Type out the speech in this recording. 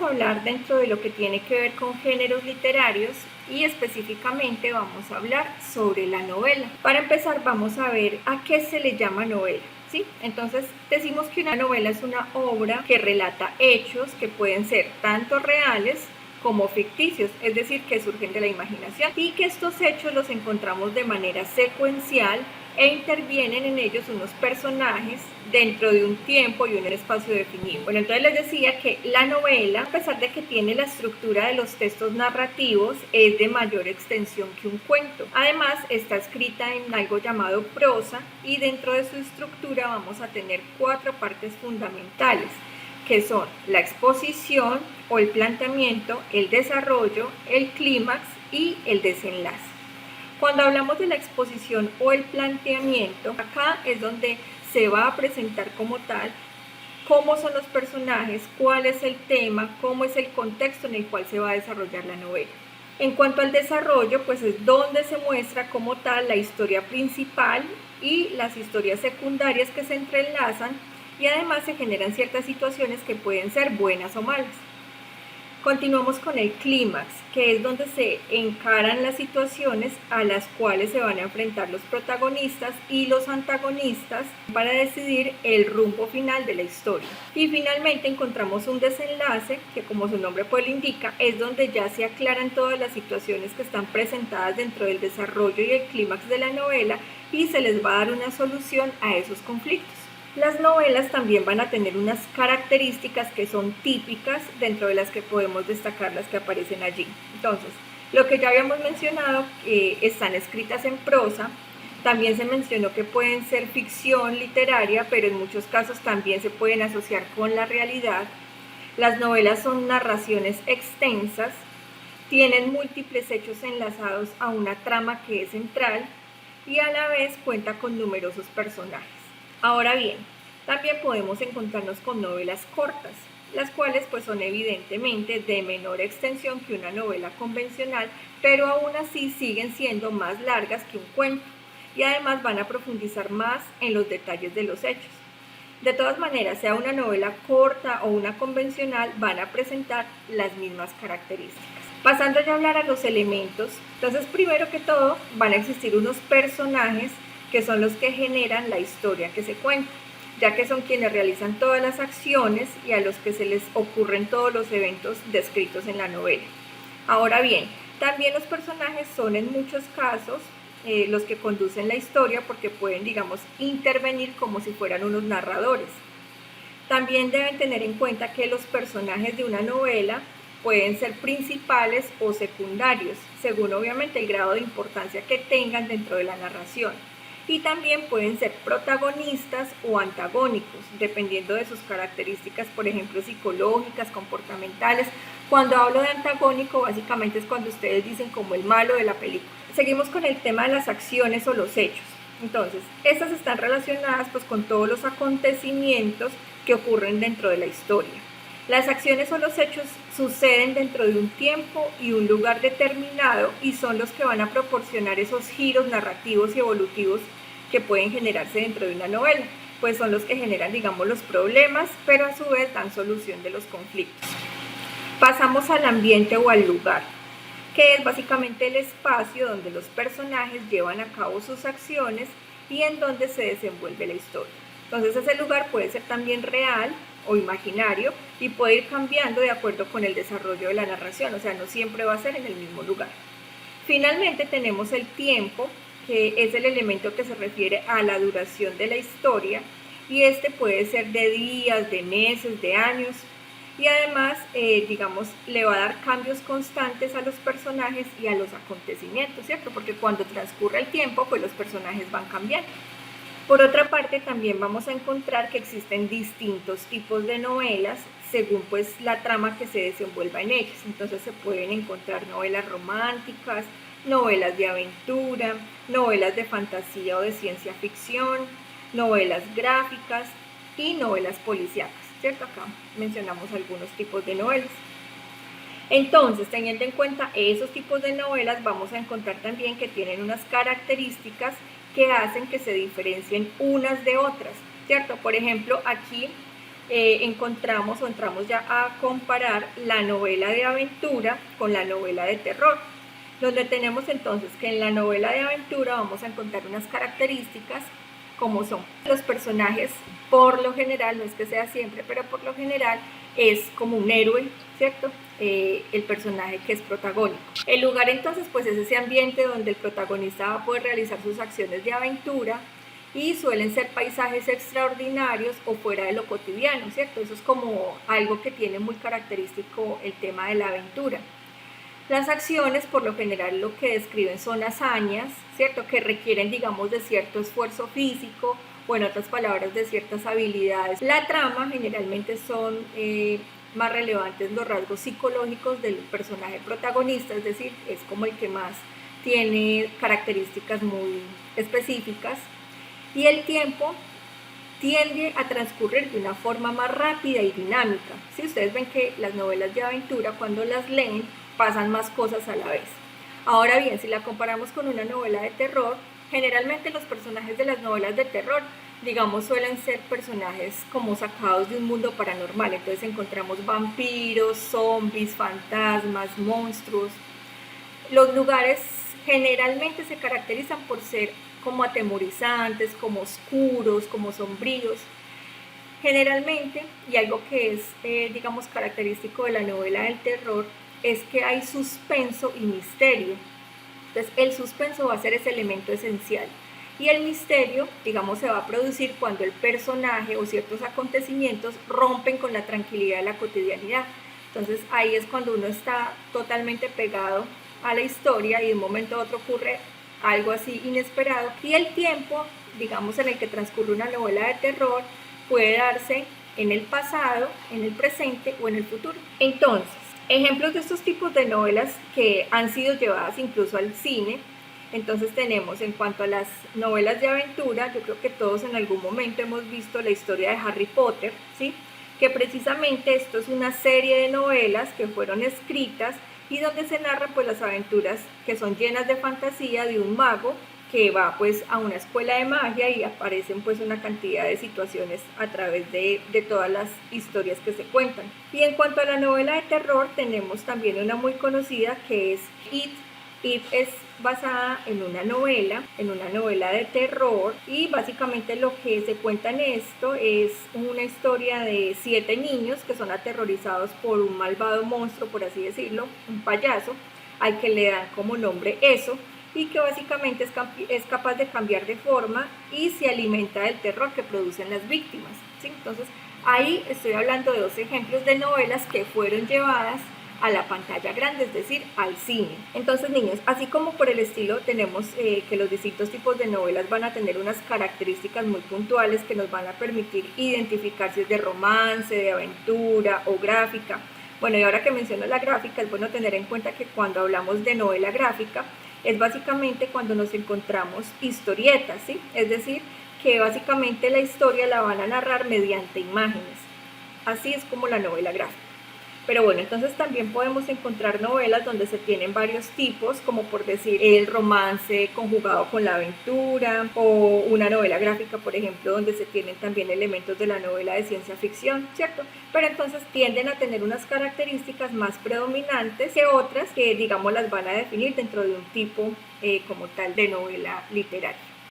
vamos a hablar dentro de lo que tiene que ver con géneros literarios y específicamente vamos a hablar sobre la novela. Para empezar vamos a ver a qué se le llama novela. ¿Sí? Entonces decimos que una novela es una obra que relata hechos que pueden ser tanto reales como ficticios, es decir, que surgen de la imaginación y que estos hechos los encontramos de manera secuencial e intervienen en ellos unos personajes dentro de un tiempo y un espacio definido. Bueno, entonces les decía que la novela, a pesar de que tiene la estructura de los textos narrativos, es de mayor extensión que un cuento. Además, está escrita en algo llamado prosa y dentro de su estructura vamos a tener 4 partes fundamentales, que son la exposición o el planteamiento, el desarrollo, el clímax y el desenlace. Cuando hablamos de la exposición o el planteamiento, acá es donde se va a presentar como tal cómo son los personajes, cuál es el tema, cómo es el contexto en el cual se va a desarrollar la novela. En cuanto al desarrollo, pues es donde se muestra como tal la historia principal y las historias secundarias que se entrelazan y además se generan ciertas situaciones que pueden ser buenas o malas. Continuamos con el clímax, que es donde se encaran las situaciones a las cuales se van a enfrentar los protagonistas y los antagonistas para decidir el rumbo final de la historia. Y finalmente encontramos un desenlace, que como su nombre pues lo indica, es donde ya se aclaran todas las situaciones que están presentadas dentro del desarrollo y el clímax de la novela y se les va a dar una solución a esos conflictos. Las novelas también van a tener unas características que son típicas dentro de las que podemos destacar las que aparecen allí. Entonces, lo que ya habíamos mencionado, están escritas en prosa, también se mencionó que pueden ser ficción literaria, pero en muchos casos también se pueden asociar con la realidad. Las novelas son narraciones extensas, tienen múltiples hechos enlazados a una trama que es central y a la vez cuenta con numerosos personajes. Ahora bien, también podemos encontrarnos con novelas cortas, las cuales pues son evidentemente de menor extensión que una novela convencional, pero aún así siguen siendo más largas que un cuento y además van a profundizar más en los detalles de los hechos. De todas maneras, sea una novela corta o una convencional, van a presentar las mismas características. Pasando ya a hablar a los elementos, entonces primero que todo van a existir unos personajes que son los que generan la historia que se cuenta, ya que son quienes realizan todas las acciones y a los que se les ocurren todos los eventos descritos en la novela. Ahora bien, también los personajes son en muchos casos los que conducen la historia porque pueden, digamos, intervenir como si fueran unos narradores. También deben tener en cuenta que los personajes de una novela pueden ser principales o secundarios, según obviamente el grado de importancia que tengan dentro de la narración. Y también pueden ser protagonistas o antagónicos, dependiendo de sus características, por ejemplo, psicológicas, comportamentales. Cuando hablo de antagónico, básicamente es cuando ustedes dicen como el malo de la película. Seguimos con el tema de las acciones o los hechos. Entonces, estas están relacionadas pues con todos los acontecimientos que ocurren dentro de la historia. Las acciones o los hechos suceden dentro de un tiempo y un lugar determinado y son los que van a proporcionar esos giros narrativos y evolutivos que pueden generarse dentro de una novela, pues son los que generan, digamos, los problemas, pero a su vez dan solución de los conflictos. Pasamos al ambiente o al lugar, que es básicamente el espacio donde los personajes llevan a cabo sus acciones y en donde se desenvuelve la historia. Entonces ese lugar puede ser también real o imaginario y puede ir cambiando de acuerdo con el desarrollo de la narración, o sea, no siempre va a ser en el mismo lugar. Finalmente tenemos el tiempo, que es el elemento que se refiere a la duración de la historia y este puede ser de días, de meses, de años y además, digamos, le va a dar cambios constantes a los personajes y a los acontecimientos, ¿cierto? Porque cuando transcurre el tiempo, pues los personajes van cambiando. Por otra parte, también vamos a encontrar que existen distintos tipos de novelas según pues la trama que se desenvuelva en ellas. Entonces se pueden encontrar novelas románticas, novelas de aventura, novelas de fantasía o de ciencia ficción, novelas gráficas y novelas policíacas, ¿cierto? Acá mencionamos algunos tipos de novelas. Entonces, teniendo en cuenta esos tipos de novelas, vamos a encontrar también que tienen unas características que hacen que se diferencien unas de otras, ¿cierto? Por ejemplo, aquí encontramos o entramos ya a comparar la novela de aventura con la novela de terror, donde tenemos entonces que en la novela de aventura vamos a encontrar unas características como son los personajes, por lo general, no es que sea siempre, pero por lo general es como un héroe, ¿cierto? El personaje que es protagónico. El lugar entonces pues es ese ambiente donde el protagonista va a poder realizar sus acciones de aventura y suelen ser paisajes extraordinarios o fuera de lo cotidiano, ¿cierto? Eso es como algo que tiene muy característico el tema de la aventura. Las acciones por lo general lo que describen son hazañas, ¿cierto? Que requieren, digamos, de cierto esfuerzo físico o en otras palabras de ciertas habilidades. La trama generalmente son más relevantes los rasgos psicológicos del personaje protagonista, es decir, es como el que más tiene características muy específicas y el tiempo tiende a transcurrir de una forma más rápida y dinámica. Si ustedes ven que las novelas de aventura cuando las leen pasan más cosas a la vez. Ahora bien, si la comparamos con una novela de terror, generalmente los personajes de las novelas de terror, digamos, suelen ser personajes como sacados de un mundo paranormal. Entonces encontramos vampiros, zombies, fantasmas, monstruos. Los lugares generalmente se caracterizan por ser como atemorizantes, como oscuros, como sombríos. Generalmente, y algo que es, digamos, característico de la novela del terror, es que hay suspenso y misterio. Entonces, el suspenso va a ser ese elemento esencial. Y el misterio, digamos, se va a producir cuando el personaje o ciertos acontecimientos rompen con la tranquilidad de la cotidianidad. Entonces, ahí es cuando uno está totalmente pegado a la historia y de un momento a otro ocurre algo así inesperado. Y el tiempo, digamos, en el que transcurre una novela de terror puede darse en el pasado, en el presente o en el futuro. Entonces, ejemplos de estos tipos de novelas que han sido llevadas incluso al cine. Entonces tenemos en cuanto a las novelas de aventura, yo creo que todos en algún momento hemos visto la historia de Harry Potter, ¿sí? Que precisamente esto es una serie de novelas que fueron escritas y donde se narran pues las aventuras que son llenas de fantasía de un mago que va pues a una escuela de magia y aparecen pues una cantidad de situaciones a través de todas las historias que se cuentan. Y en cuanto a la novela de terror tenemos también una muy conocida que es It. It es basada en una novela de terror y básicamente lo que se cuenta en esto es una historia de 7 niños que son aterrorizados por un malvado monstruo, por así decirlo, un payaso, al que le dan como nombre eso, y que básicamente es capaz de cambiar de forma y se alimenta del terror que producen las víctimas, ¿sí? Entonces ahí estoy hablando de 2 ejemplos de novelas que fueron llevadas a la pantalla grande, es decir, al cine. Entonces, niños, así como por el estilo tenemos que los distintos tipos de novelas van a tener unas características muy puntuales que nos van a permitir identificar si es de romance, de aventura o gráfica. Bueno, y ahora que menciono la gráfica, es bueno tener en cuenta que cuando hablamos de novela gráfica, es básicamente cuando nos encontramos historietas, ¿sí? Es decir, que básicamente la historia la van a narrar mediante imágenes. Así es como la novela gráfica. Pero bueno, entonces también podemos encontrar novelas donde se tienen varios tipos, como por decir el romance conjugado con la aventura, o una novela gráfica, por ejemplo, donde se tienen también elementos de la novela de ciencia ficción, ¿cierto? Pero entonces tienden a tener unas características más predominantes que otras que, digamos, las van a definir dentro de un tipo como tal de novela literaria.